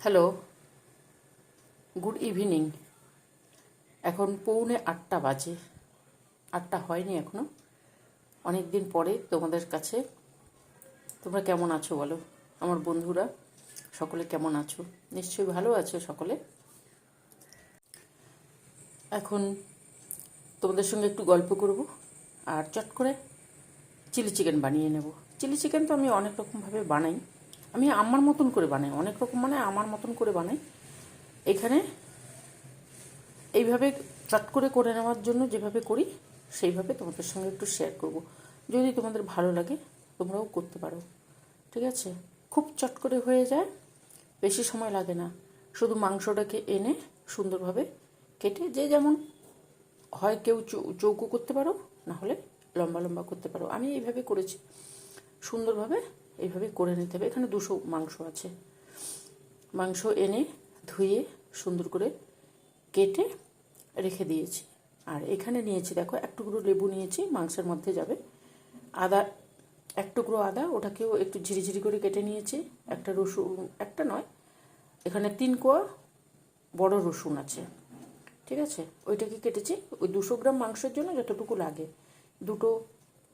Hello, good evening. এখন 7:45 বাজে। 8টা হয়নি এখনো। অনেক দিন পরে তোমাদের কাছে। তোমরা কেমন আছো বলো? আমার বন্ধুরা সকলে কেমন আছো? নিশ্চয়ই ভালো আছো সকলে। এখন তোমাদের সঙ্গে একটু গল্প করব আর চট করে চিলি চিকেন বানিয়ে নেব। চিলি চিকেন তো আমি অনেক রকমভাবে বানাই। আমি আমার মতন করে বানাই, অনেক রকম মানে আমার মতন করে বানাই। এখানে এইভাবে চট করে নেওয়ার জন্য যেভাবে করি সেইভাবে তোমাদের সঙ্গে একটু শেয়ার করব। যদি তোমাদের ভালো লাগে তোমরাও করতে পারো, ঠিক আছে? খুব চট করে হয়ে যায়, বেশি সময় লাগে না। শুধু মাংসটাকে এনে সুন্দরভাবে কেটে, যে যেমন হয়, কেউ চৌকো করতে পারো, না হলে লম্বা লম্বা করতে পারো। আমি এইভাবে করেছি, সুন্দরভাবে এইভাবে করে নিতে হবে। এখানে 200 মাংস আছে। মাংস এনে ধুয়ে সুন্দর করে কেটে রেখে দিয়েছি। আর এখানে নিয়েছি, দেখো, এক টুকরো লেবু নিয়েছি, মাংসের মধ্যে যাবে। আদা, এক টুকরো আদা, ওটাকেও একটু ঝিরিঝিরি করে কেটে নিয়েছি। একটা রসুন, একটা নয়, এখানে 3 কোয়া বড় রসুন আছে, ঠিক আছে? ওইটাকে কেটেছি ওই 200 গ্রাম মাংসের জন্য যতটুকু লাগে। 2টো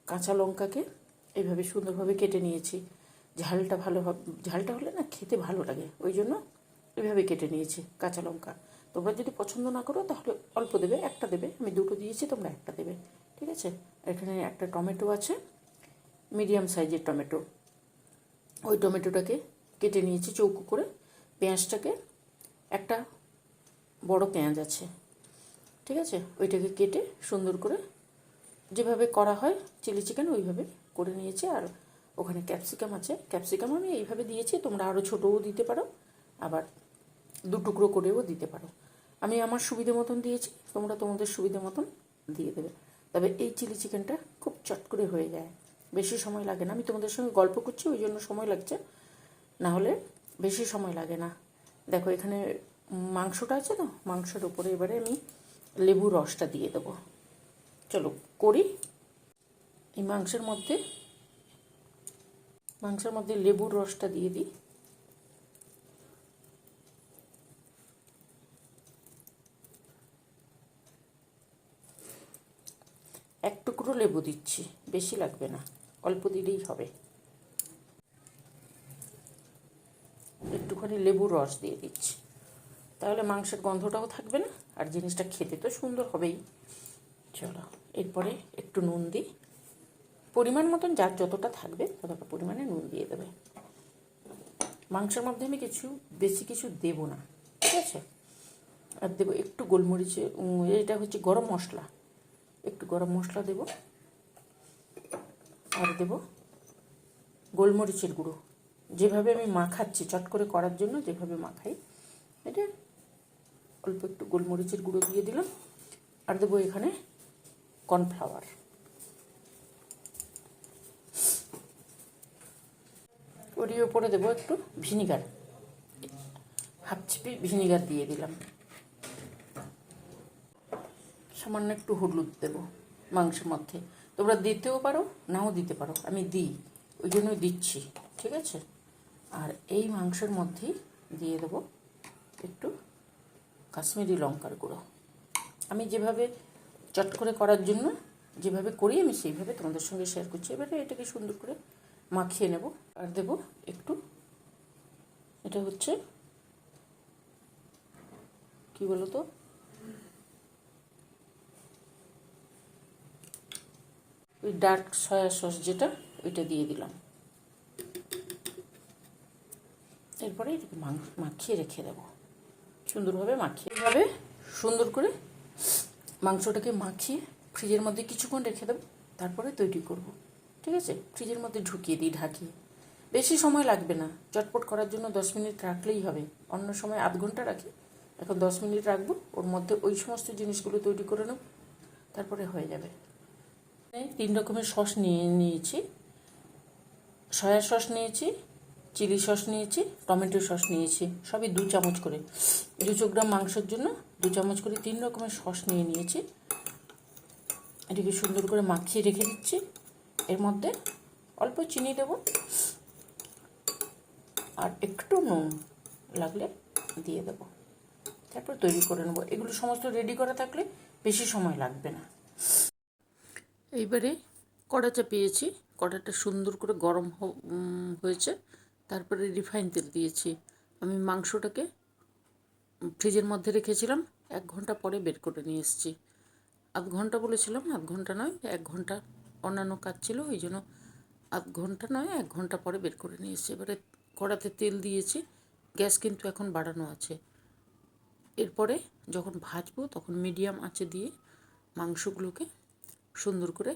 কাঁচা লঙ্কাকে এইভাবে সুন্দরভাবে কেটে নিয়েছি। ঝালটা ভালো হবে, ঝালটা হলে না খেতে ভালো লাগে, ওই জন্য এইভাবে কেটে নিয়েছি কাঁচা লঙ্কা। তোমরা যদি পছন্দ না করো তাহলে অল্প দেবে, একটা দেবে। আমি 2টো দিয়েছি, তোমরা একটা দেবে, ঠিক আছে? এখানে একটা টমেটো আছে, মিডিয়াম সাইজের টমেটো। ওই টমেটোটাকে কেটে নিয়েছি চৌকো করে। পেঁয়াজটাকে, একটা বড় পেঁয়াজ আছে, ঠিক আছে? ওইটাকে কেটে সুন্দর করে যেভাবে করা হয় চিলি চিকেন ওইভাবে করে নিয়েছি। আর ওখানে ক্যাপসিকাম আছে, ক্যাপসিকাম আমি এইভাবে দিয়েছি, তোমরা আরও ছোটোও দিতে পারো, আবার 2 টুকরো করেও দিতে পারো। আমি আমার সুবিধে মতন দিয়েছি, তোমরা তোমাদের সুবিধে মতন দিয়ে দেবে। তবে এই চিলি চিকেনটা খুব চট করে হয়ে যায়, বেশি সময় লাগে না। আমি তোমাদের সঙ্গে গল্প করছি ওই জন্য সময় লাগছে, না হলে বেশি সময় লাগে না। দেখো, এখানে মাংসটা আছে তো, মাংসের উপরে এবারে আমি লেবুর রসটা দিয়ে দেবো। চলো করি। এই মাংসের মধ্যে লেবুর রসটা দিয়ে দিই। এক টুকরো লেবু দিচ্ছি, বেশি লাগবে না, অল্প দিলেই হবে। একটুখানি লেবুর রস দিয়ে দিচ্ছি, তাহলে মাংসের গন্ধটাও থাকবে না, আর জিনিসটা খেতে তো সুন্দর হবেই। চলো, এরপরে একটু নুন দিই, পরিমাণ মতন, যার যতটা থাকবে ততটা পরিমাণে নুন দিয়ে দেবে। মাংসের মধ্যে আমি বেশি কিছু দেবো না, ঠিক আছে? আর দেবো একটু গোলমরিচে, এটা হচ্ছে গরম মশলা, একটু গরম মশলা দেবো। আর দেবো গোলমরিচের গুঁড়ো, যেভাবে আমি মাখাচ্ছি চট করে করার জন্য, যেভাবে মাখাই, এটা অল্প একটু গোলমরিচের গুঁড়ো দিয়ে দিলাম। আর দেবো এখানে কর্নফ্লাওয়ার। ওর ওপরে দেবো একটু ভিনিগার, হাফ চিপি ভিনিগার দিয়ে দিলাম। সামান্য একটু হলুদ দেবো মাংসের মধ্যে, তোমরা দিতেও পারো নাও দিতে পারো, আমি দিই ওই জন্যই দিচ্ছি, ঠিক আছে? আর এই মাংসের মধ্যেই দিয়ে দেবো একটু কাশ্মীরি লঙ্কার গুঁড়ো। আমি যেভাবে চট করে করার জন্য যেভাবে করি আমি সেইভাবে তোমাদের সঙ্গে শেয়ার করছি। এবারে এটাকে সুন্দর করে মাখিয়ে নেব। আর দেবো একটু, এটা হচ্ছে কি বলো তো, ওই ডার্ক সয়া সস যেটা, ওইটা দিয়ে দিলাম। এরপরে এটাকে মাখিয়ে রেখে দেবো, সুন্দরভাবে মাখিয়ে। এভাবে সুন্দর করে মাংসটাকে মাখিয়ে ফ্রিজের মধ্যে কিছুক্ষণ রেখে দেবো, তারপরে তৈরি করব, ঠিক আছে? ফ্রিজের মধ্যে ঢুকিয়ে দিই, ঢাকিয়ে। বেশি সময় লাগবে না, চটপট করার জন্য 10 মিনিট রাখলেই হবে। অন্য সময় আধ ঘন্টা রাখি, এখন 10 মিনিট রাখবো। ওর মধ্যে ওই সমস্ত জিনিসগুলো তৈরি করে নেব, তারপরে হয়ে যাবে। 3 রকমের সস নিয়েছি। সয়া সস নিয়েছি, চিলি সস নিয়েছি, টমেটো সস নিয়েছি, সবই 2 চামচ করে। 200 গ্রাম মাংসের জন্য 2 চামচ করে 3 রকমের সস নিয়েছি। এটিকে সুন্দর করে মাখিয়ে রেখে দিচ্ছি। এর মধ্যে অল্প চিনি দেব আর একটু নুন, লাগলে দিয়ে দেবো, তারপর তৈরি করে নেবো। এগুলো সমস্ত রেডি করা থাকলে বেশি সময় লাগবে না। এইবারে কড়া চাপিয়েছি, কড়াটা সুন্দর করে গরম হয়েছে, তারপরে রিফাইন তেল দিয়েছি। আমি মাংসটাকে ফ্রিজের মধ্যে রেখেছিলাম, 1 ঘন্টা পরে বের করে নিয়ে এসেছি। আধ ঘন্টা বলেছিলাম, আধ ঘন্টা নয় 1 ঘন্টা, অন্যান্য কাজ ছিল ওই জন্য আধ ঘন্টা নয় 1 ঘন্টা পরে বের করে নিয়ে এসেছি। এবারে কড়াতে তেল দিয়েছি, গ্যাস কিন্তু এখন বাড়ানো আছে। এরপরে যখন ভাজবো তখন মিডিয়াম আঁচে দিয়ে মাংসগুলোকে সুন্দর করে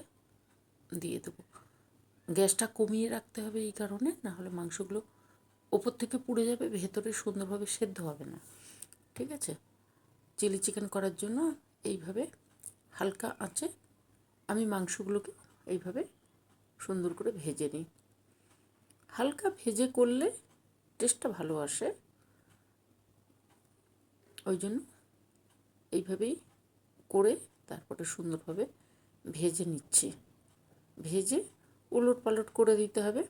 দিয়ে দেবো। গ্যাসটা কমিয়ে রাখতে হবে এই কারণে, না হলে মাংসগুলো ওপর থেকে পুড়ে যাবে, ভেতরে সুন্দরভাবে সেদ্ধ হবে না। ঠিক আছে, চিলি চিকেন করার জন্য এইভাবে হালকা আঁচে আমি মাংসগুলোকে এইভাবে সুন্দর করে ভেজে নিই। হালকা ভেজে করলে টেস্টটা ভালো আসে, ওই জন্য এইভাবেই করে তারপরে সুন্দরভাবে ভেজে নিচ্ছি। ভেজে উলট পালট করে দিতে হবে,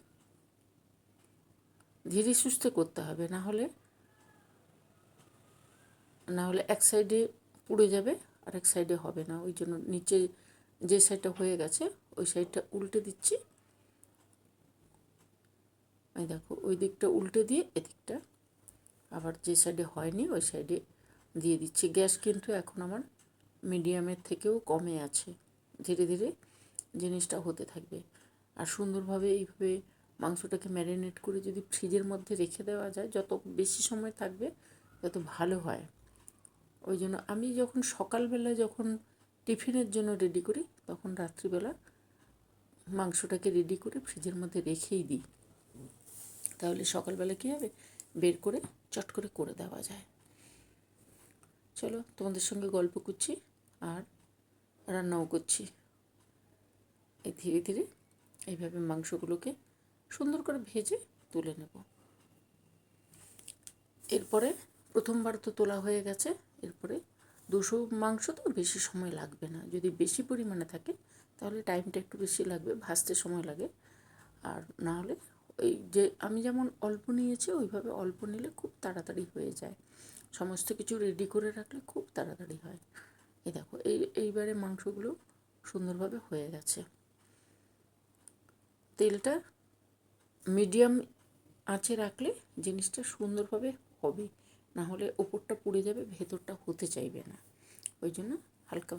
ধীরে সুস্থে করতে হবে, না হলে এক সাইডে পুড়ে যাবে আর এক সাইডে হবে না। ওই জন্য নিচে যে সাইডটা হয়ে গেছে ওই সাইডটা উল্টে দিচ্ছি। এই দেখো, ওই দিকটা উল্টে দিয়ে এদিকটা আবার যে সাইডে হয়নি ওই সাইডে দিয়ে দিচ্ছি। গ্যাস কিন্তু এখন আমার মিডিয়ামের থেকেও কমে আছে, ধীরে ধীরে জিনিসটা হতে থাকবে। আর সুন্দরভাবে এইভাবে মাংসটাকে ম্যারিনেট করে যদি ফ্রিজের মধ্যে রেখে দেওয়া যায়, যত বেশি সময় থাকবে তত ভালো হয়। ওই জন্য আমি যখন সকালবেলা যখন টিফিনের জন্য রেডি করি তখন রাত্রিবেলা মাংসটাকে রেডি করে ফ্রিজের মধ্যে রেখেই দিই, তাহলে সকালবেলা কী হবে, বের করে চট করে করে দেওয়া যায়। চলো, তোমাদের সঙ্গে গল্প করছি আর রান্নাও করছি। এই ধীরে ধীরে এইভাবে মাংসগুলোকে সুন্দর করে ভেজে তুলে নেব। এরপরে প্রথমবার তো তোলা হয়ে গেছে, এরপরে 200 মাংস তো বেশি সময় লাগবে না। যদি বেশি পরিমাণে থাকে তাহলে টাইমটা একটু বেশি লাগবে, ভাজতে সময় লাগে। আর না হলে ওই যে আমি যেমন অল্প নিয়েছি ওইভাবে অল্প নিলে খুব তাড়াতাড়ি হয়ে যায়। সমস্ত কিছু রেডি করে রাখলে খুব তাড়াতাড়ি হয়। এই দেখো, এইবারে মাংসগুলো সুন্দরভাবে হয়ে গেছে। তেলটা মিডিয়াম আঁচে রাখলে জিনিসটা সুন্দরভাবে হবে, না হলে ওপরটা পুড়ে যাবে, ভেতরটা হতে চাইবে না। ওই জন্য হালকা,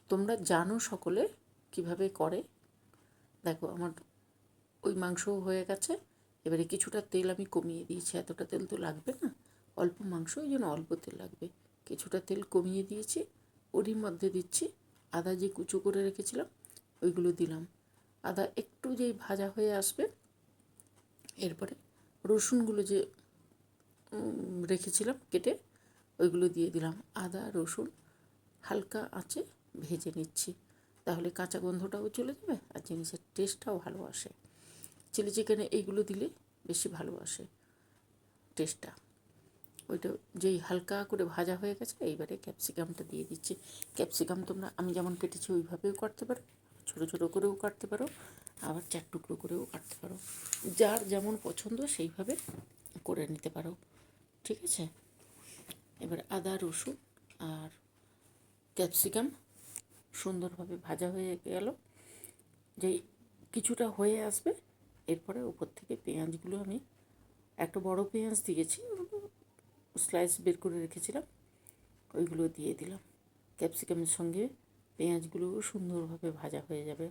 তোমরা জানো সকলে কিভাবে করে। দেখো, আমার ওই মাংস হয়ে গেছে। এবারে কিছুটা তেল আমি কমিয়ে দিয়েছি, এতটা তেল তো লাগবে না, অল্প মাংস, ওই জন্য অল্প তেল লাগবে। কিছুটা তেল কমিয়ে দিয়েছি, ওরই মধ্যে দিচ্ছি আদা যে কুচো করে রেখেছিলাম ওইগুলো দিলাম। আদা একটু যেই ভাজা হয়ে আসবে, এরপরে রসুনগুলো যে রেখেছিলাম কেটে ওইগুলো দিয়ে দিলাম। আদা রসুন হালকা আঁচে ভেজে নিচ্ছি, তাহলে কাঁচা গন্ধটাও চলে যাবে আর জিনিসের টেস্টটাও ভালো আসে। চিলি চিকেনে এইগুলো দিলে বেশি ভালো আসে টেস্টটা। ওইটা যেই হালকা করে ভাজা হয়ে গেছে, এইবারে ক্যাপসিকামটা দিয়ে দিচ্ছি। ক্যাপসিকাম তোমরা আমি যেমন কেটেছি ওইভাবেও কাটতে পারো, ছোটো ছোটো করেও কাটতে পারো, আবার 4 টুকরো করেও কাটতে পারো, যার যেমন পছন্দ সেইভাবে করে নিতে পারো। ঠিক আছে, এবার আদা রসুন আর ক্যাপসিকাম সুন্দরভাবে ভাজা হয়ে গেল, যেই কিছুটা হয়ে আসবে এরপরে উপর থেকে পেঁয়াজগুলো আমি একটা বড় পেঁয়াজ দিয়েছি, স্লাইস বের করে রেখেছিলাম, ওইগুলো দিয়ে দিলাম। ক্যাপসিকামের সঙ্গে পেঁয়াজগুলোও সুন্দরভাবে ভাজা হয়ে যাবে,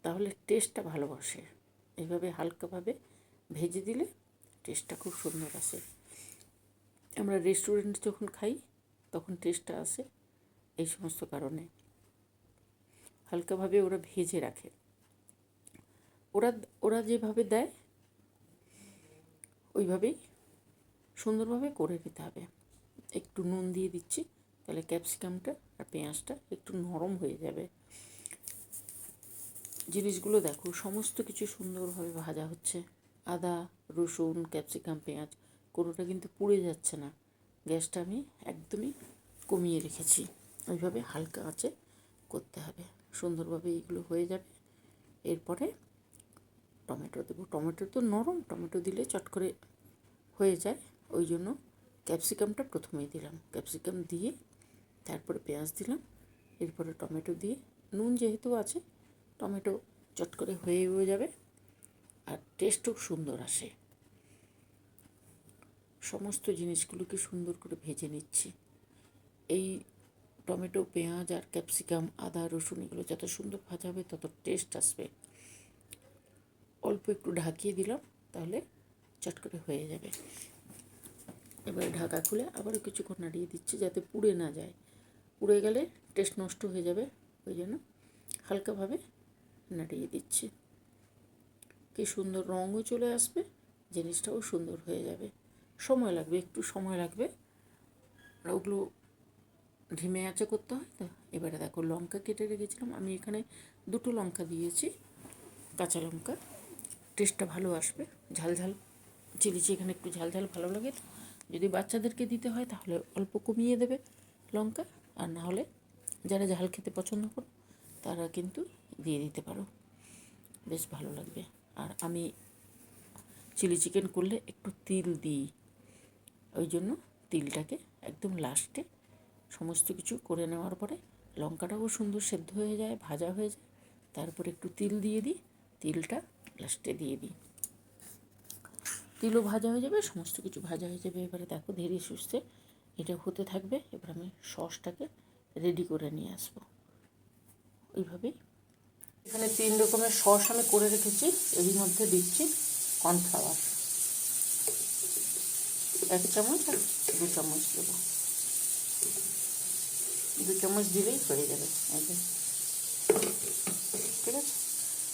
তাহলে টেস্টটা ভালো আসে। এইভাবে হালকাভাবে ভেজে দিলে টেস্টটা খুব সুন্দর আসে। আমরা রেস্টুরেন্টে যখন খাই তখন টেস্টটা আসে এই সমস্ত কারণে। হালকাভাবে ওরা ভেজে রাখে, ওরা যেভাবে দেয় ওইভাবেই সুন্দরভাবে করে নিতে হবে। একটু নুন দিয়ে দিচ্ছি, তাহলে ক্যাপসিকামটা আর পেঁয়াজটা একটু নরম হয়ে যাবে। জিনিসগুলো দেখো, সমস্ত কিছু সুন্দরভাবে ভাজা হচ্ছে। আদা রসুন ক্যাপসিকাম পেঁয়াজ কোনোটা কিন্তু পুড়ে যাচ্ছে না। গ্যাসটা আমি একদমই কমিয়ে রেখেছি, ওইভাবে হালকা আঁচে করতে হবে। সুন্দরভাবে এইগুলো হয়ে যাবে। এরপরে টমেটো দেবো। টমেটো তো নরম, টমেটো দিলে চট করে হয়ে যায়, ওই জন্য ক্যাপসিকামটা প্রথমেই দিলাম। ক্যাপসিকাম দিয়ে তারপরে পেঁয়াজ দিলাম, এরপরে টমেটো দিয়ে, নুন যেহেতু আছে টমেটো চট করে হয়ে যাবে আর টেস্টও সুন্দর আসে। সমস্ত জিনিসগুলোকে সুন্দর করে ভেজে নিচ্ছি। এই টমেটো, পেঁয়াজ আর ক্যাপসিকাম, আদা, রসুন এগুলো যত সুন্দর ভাজা হবে তত টেস্ট আসবে। অল্প একটু ঢাকিয়ে দিলাম, তাহলে চট করে হয়ে যাবে। এবারে ঢাকা খুলে আবারও কিছুক্ষণ নাড়িয়ে দিচ্ছি যাতে পুড়ে না যায়। পুড়ে গেলে টেস্ট নষ্ট হয়ে যাবে, ওই জন্য হালকাভাবে নাড়িয়ে দিচ্ছি। কি সুন্দর রঙও চলে আসবে, জিনিসটাও সুন্দর হয়ে যাবে। সময় লাগবে, একটু সময় লাগবে, আর ওগুলো ধিমে আঁচে করতে হয় তো। এবারে দেখো লঙ্কা কেটে রেখেছিলাম, আমি এখানে 2টো লঙ্কা দিয়েছি, কাঁচা লঙ্কা, টেস্টটা ভালো আসবে। ঝালঝাল চিলি চিকেন একটু ঝালঝাল ভালো লাগে। যদি বাচ্চাদেরকে দিতে হয় তাহলে অল্প কমিয়ে দেবে লঙ্কা, আর না হলে যারা ঝাল খেতে পছন্দ করো তারা কিন্তু দিয়ে দিতে পারো, বেশ ভালো লাগবে। আর আমি চিলি চিকেন করলে একটু তিল দিই, ওই জন্য তিলটাকে একদম লাস্টে সমস্ত কিছু করে নেওয়ার পরে লঙ্কাটাও সুন্দর সেদ্ধ হয়ে যায়, ভাজা হয়ে যায়, তারপরে একটু তিল দিয়ে দিই, তিলটা লাস্টে দিয়ে দিই। তিলও ভাজা হয়ে যাবে, সমস্ত কিছু ভাজা হয়ে যাবে। এবারে দেখো ধীরে সুস্থে এটা হতে থাকবে। এবার আমি সসটাকে রেডি করে নিয়ে আসবো। ওইভাবেই এখানে 3 রকমের সস আমি করে রেখেছি। এর মধ্যে দিচ্ছি কর্নফ্লাওয়ার 1 চামচ আর 2 চামচ দেবো। 2 চামচ দিলেই হয়ে যাবে। ঠিক আছে,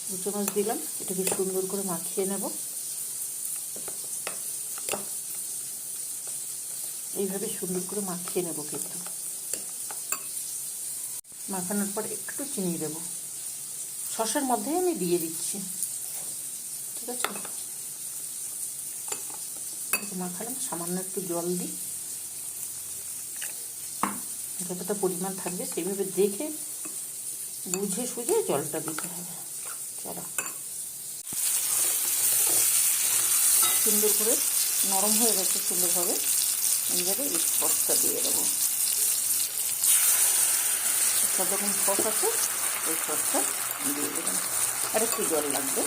2 চামচ দিলাম। এটাকে সুন্দর করে মাখিয়ে নেব। এইভাবে সুন্দর করে মাখিয়ে নেব। কিন্তু মাখানোর পর একটু চিনি দেবো, সসের মধ্যেই আমি দিয়ে দিচ্ছি। ঠিক আছে, মাখালাম, সামান্য একটু জল দিই, যতটা পরিমাণ থাকবে সেইভাবে দেখে বুঝে সুঝে জলটা দিতে হবে। চলো, সুন্দর করে নরম হয়ে গেছে সুন্দরভাবে। এইভাবে এই সসটা দিয়ে দেবো। সব রকম সস আছে, ওই সসটা দিয়ে দেবেন। আর একটু জল লাগবে।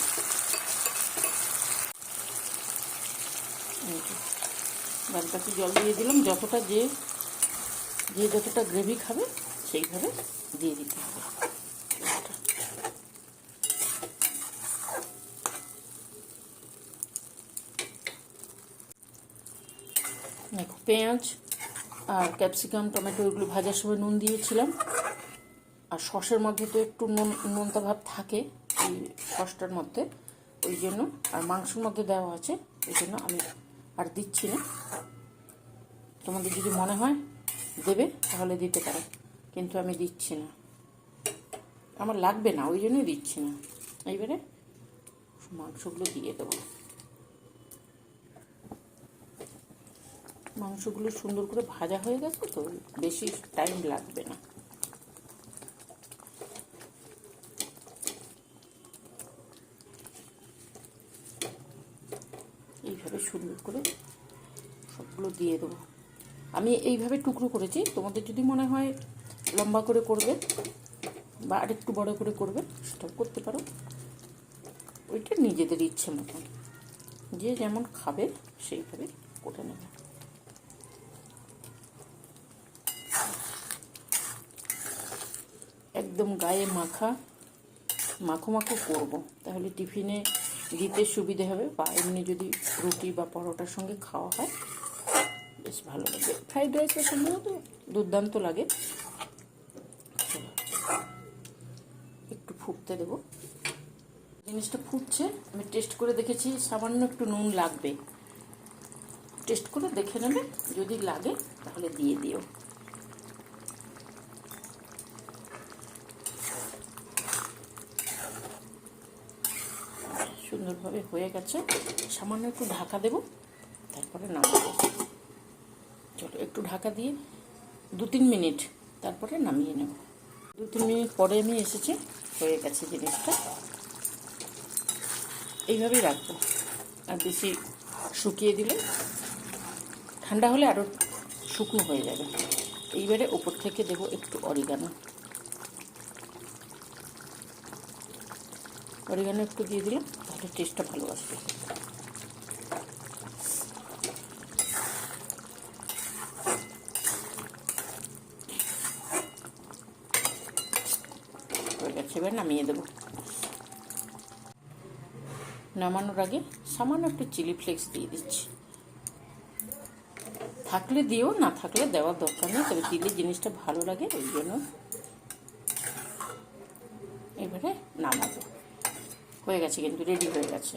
বাদবাকি জল দিয়ে দিলাম, যতটা যে যতটা গ্রেভি খাবে সেইভাবে দিয়ে দিতে হবে। দেখো পেঁয়াজ আর ক্যাপসিকাম, টমেটো এগুলো ভাজার সময় নুন দিয়েছিলাম, আর সসের মধ্যে তো একটু নোনতা ভাব থাকে এই সসটার মধ্যে, ওই জন্য, আর মাংসের মধ্যে দেওয়া আছে, ওই জন্য আমি আর দিচ্ছি না। তোমাদের যদি মনে হয় দেবে তাহলে দিতে পারো, কিন্তু আমি দিচ্ছি না, আমার লাগবে না, ওই জন্যই দিচ্ছি না। এইবারে মাংসগুলো দিয়ে দেবো। মাংসগুলো সুন্দর করে ভাজা হয়ে গেছে তো, বেশি টাইম লাগবে না। এইভাবে সুন্দর করে সবগুলো দিয়ে দেবো। আমি এইভাবে টুকরো করেছি, তোমাদের যদি মনে হয় লম্বা করে করবে বা আরেকটু বড় করে করবে সেটাও করতে পারো, ওইটা নিজেদের ইচ্ছে মতন, যে যেমন খাবে সেইভাবে করে নেবে। একদম গায়ে মাখো মাখো করবো, তাহলে টিফিনে দিতে সুবিধে হবে, বা এমনি যদি রুটি বা পরোটার সঙ্গে খাওয়া হয় বেশ ভালো লাগে। ফ্রাইড রাইসের সঙ্গেও তো দুর্দান্ত লাগে। একটু ফুটতে দেবো। জিনিসটা ফুটছে, আমি টেস্ট করে দেখেছি, সামান্য একটু নুন লাগবে। টেস্ট করে দেখে নেবে, যদি লাগে তাহলে দিয়ে দিও। সুন্দরভাবে হয়ে গেছে, সামান্য একটু ঢাকা দেব, তারপরে নামাবো। চলো একটু ঢাকা দিয়ে 2-3 মিনিট, তারপরে নামিয়ে নেব। 2-3 মিনিট পরে আমি এসেছি, হয়ে গেছে জিনিসটা। এইভাবেই রাখবো, আর বেশি শুকিয়ে দিলে ঠান্ডা হলে আরও শুকনো হয়ে যাবে। এইবারে ওপর থেকে দেবো একটু অরিগানো একটু দিয়ে দিলাম, তাহলে টেস্টটা ভালো আসবে। হয়ে গেছে, এবার নামিয়ে দেবো। নামানোর আগে সামান্য একটু চিলি ফ্লেক্স দিয়ে দিচ্ছি। থাকলে দিও, না থাকলে দেওয়ার দরকার নেই, তবে দিলে জিনিসটা ভালো লাগে, ওই জন্য। এবারে নামাবো। হয়ে গেছে, কিন্তু রেডি হয়ে গেছে।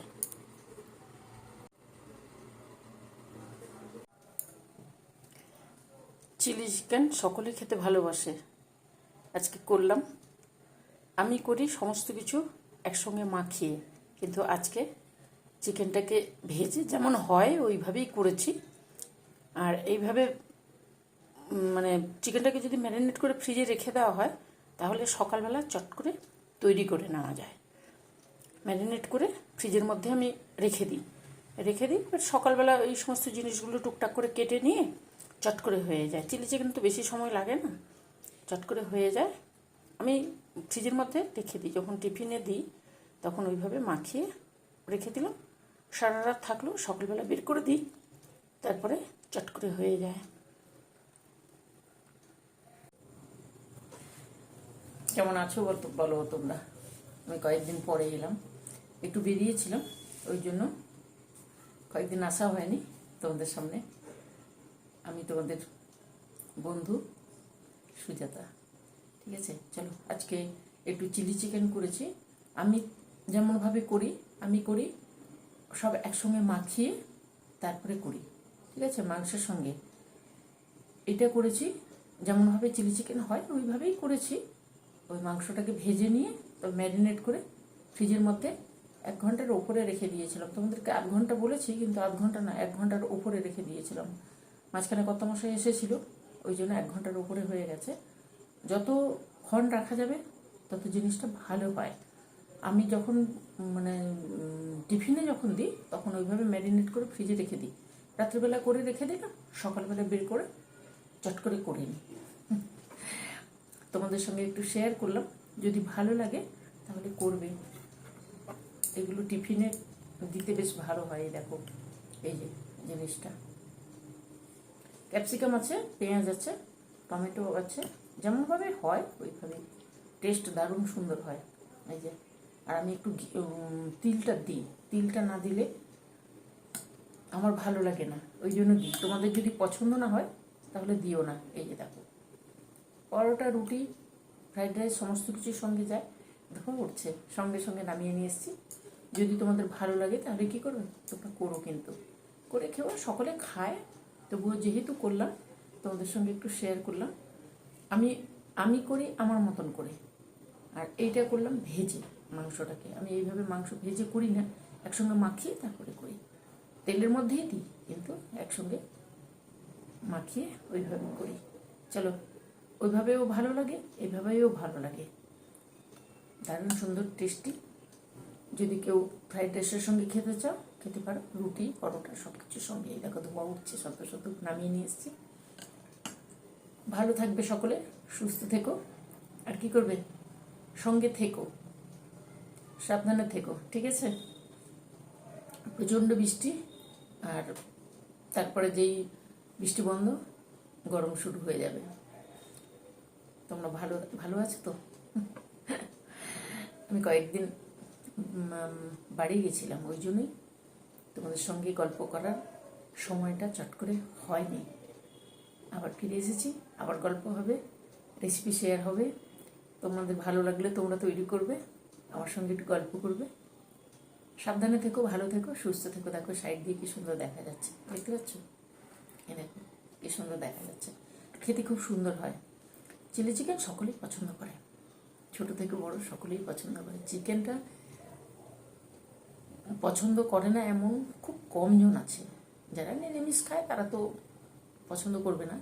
চিলি চিকেন সকলে খেতে ভালোবাসে, আজকে করলাম। আমি করি সমস্ত কিছু একসঙ্গে মাখিয়ে, কিন্তু আজকে চিকেনটাকে ভেজে যেমন হয় ওইভাবেই করেছি। আর এইভাবে মানে চিকেনটাকে যদি ম্যারিনেট করে ফ্রিজে রেখে দেওয়া হয়, তাহলে সকালবেলা চট করে তৈরি করে নেওয়া যায়। ম্যারিনেট করে ফ্রিজের মধ্যে আমি রেখে দিই, এবার সকালবেলা এই সমস্ত জিনিসগুলো টুকটাক করে কেটে নিয়ে চট করে হয়ে যায়। চিলি চিকেন তো বেশি সময় লাগে না, চট করে হয়ে যায়। আমি ফ্রিজের মধ্যে রেখে দিই, যখন টিফিনে দিই তখন ওইভাবে মাখিয়ে রেখে দিলাম। সারা রাত থাকলেও সকালবেলা বের করে দিই, তারপরে চট করে হয়ে যায়। কেমন আছো বলো তোমরা? আমি কয়েকদিন পরে এলাম, একটু বেরিয়েছিলাম, ওই জন্য কয়েকদিন আসা হয়নি তোমাদের সামনে। আমি তোমাদের বন্ধু সুজাতা, ঠিক আছে? চলো, আজকে একটু চিলি চিকেন করেছি। আমি যেমনভাবে করি, আমি করি সব একসঙ্গে মাখিয়ে তারপরে করি, ঠিক আছে? মাংসের সঙ্গে এটা করেছি, যেমনভাবে চিলি চিকেন হয় ওইভাবেই করেছি। ওই মাংসটাকে ভেজে নিয়ে ম্যারিনেট করে ফ্রিজের মধ্যে 1 ঘন্টার ওপরে রেখে দিয়েছিলাম। তোমাদেরকে 8 ঘন্টা বলেছি, কিন্তু 8 ঘন্টা না, 1 ঘন্টার ওপরে রেখে দিয়েছিলাম। মাঝখানে কত মশাই এসেছিল, ওই জন্য 1 ঘন্টার ওপরে হয়ে গেছে। যতক্ষণ রাখা যাবে তত জিনিসটা ভালো পায়। আমি যখন মানে টিফিনে যখন দিই তখন ওইভাবে ম্যারিনেট করে ফ্রিজে রেখে দিই, রাত্রিবেলা করে রেখে দিই না, সকালবেলা বের করে চট করে নিই। তোমাদের সঙ্গে একটু শেয়ার করলাম, যদি ভালো লাগে তাহলে করবে। এগুলো টিফিনে দিতে বেশ ভালো হয়। দেখো এই যে জিনিসটা, ক্যাপসিকাম আছে, পেঁয়াজ আছে, টমেটো আছে, যেমনভাবে হয় ওইভাবে টেস্ট দারুণ সুন্দর হয়। এই যে, আর আমি একটু তিলটা দিই, তিলটা না দিলে আমার ভালো লাগে না, ওই জন্য দিই। তোমাদের যদি পছন্দ না হয় তাহলে দিও না। এই যে দেখো, পরোটা, রুটি, ফ্রাইড রাইস সমস্ত কিছুর সঙ্গে যায়। দেখো উঠছে, সঙ্গে সঙ্গে নামিয়ে নিয়ে এসেছি। যদি তোমাদের ভালো লাগে তাহলে কী করবে, তোমরা করো, কিন্তু করে খেও, সকলে খায়। তবুও যেহেতু করলাম, তোমাদের সঙ্গে একটু শেয়ার করলাম। আমি করি আমার মতন করে, আর এইটা করলাম ভেজে। মাংসটাকে আমি এইভাবে মাংস ভেজে করি না, একসঙ্গে মাখিয়ে তারপরে করি। তেলের মধ্যেই দিই, কিন্তু একসঙ্গে মাখিয়ে ওইভাবে করি। চলো, ওইভাবেও ভালো লাগে, এইভাবেও ভালো লাগে, দারুণ সুন্দর টেস্টি। যদি কেউ ফ্রাইড রাইসের সঙ্গে খেতে চাও খেতে পারো, রুটি, পরোটা সব কিছুর সঙ্গে। এই দেখো ধোয়া উঠছে, সদ্য নামিয়ে নিয়ে এসেছি। ভালো থাকবে সকলে, সুস্থ থেকো, আর কি করবে, সঙ্গে থেকো, সাবধানে থেকো, ঠিক আছে? প্রচণ্ড বৃষ্টি, আর তারপরে যেই বৃষ্টি বন্ধ, গরম শুরু হয়ে যাবে। তোমরা ভালো আছো তো? আমি কয়েকদিন বাড়ি গেছিলাম, ওই জন্যই তোমাদের সঙ্গে গল্প করার সময়টা চট করে হয়নি। আবার ফিরে এসেছি, আবার গল্প হবে, রেসিপি শেয়ার হবে। তোমাদের ভালো লাগলে তোমরা তৈরি করবে, আমার সঙ্গে একটু গল্প করবে। সাবধানে থেকো, ভালো থেকো, সুস্থ থেকো। দেখো সাইড দিয়ে কি সুন্দর দেখা যাচ্ছে, দেখতে পাচ্ছ? এই দেখো কি সুন্দর দেখা যাচ্ছে, খেতে খুব সুন্দর হয়। চিলি চিকেন সকলেই পছন্দ করে, ছোট থেকে বড় সকলেই পছন্দ করে। চিকেনটা পছন্দ করে না এমন খুব কমজন আছে, যারা নিরামিষ খায় তারা তো পছন্দ করবে না।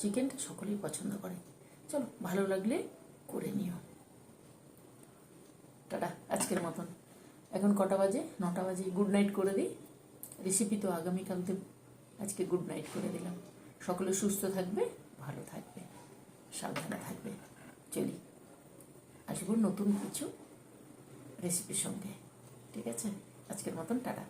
চিকেনটা সকলেই পছন্দ করে। চলো, ভালো লাগলে করে নিও। টাটা, আজকের মতন এখন কটা বাজে? 9টা বাজে। গুড নাইট করে দিই। রেসিপি তো আগামীকাল দেব, আজকে গুড নাইট করে দিলাম। সকলে সুস্থ থাকবে, ভালো থাকবে, সাবধানে থাকবে। চলি, আসবো নতুন কিছু রেসিপির সঙ্গে। ঠিক আছে, আজকের মতন টাটা।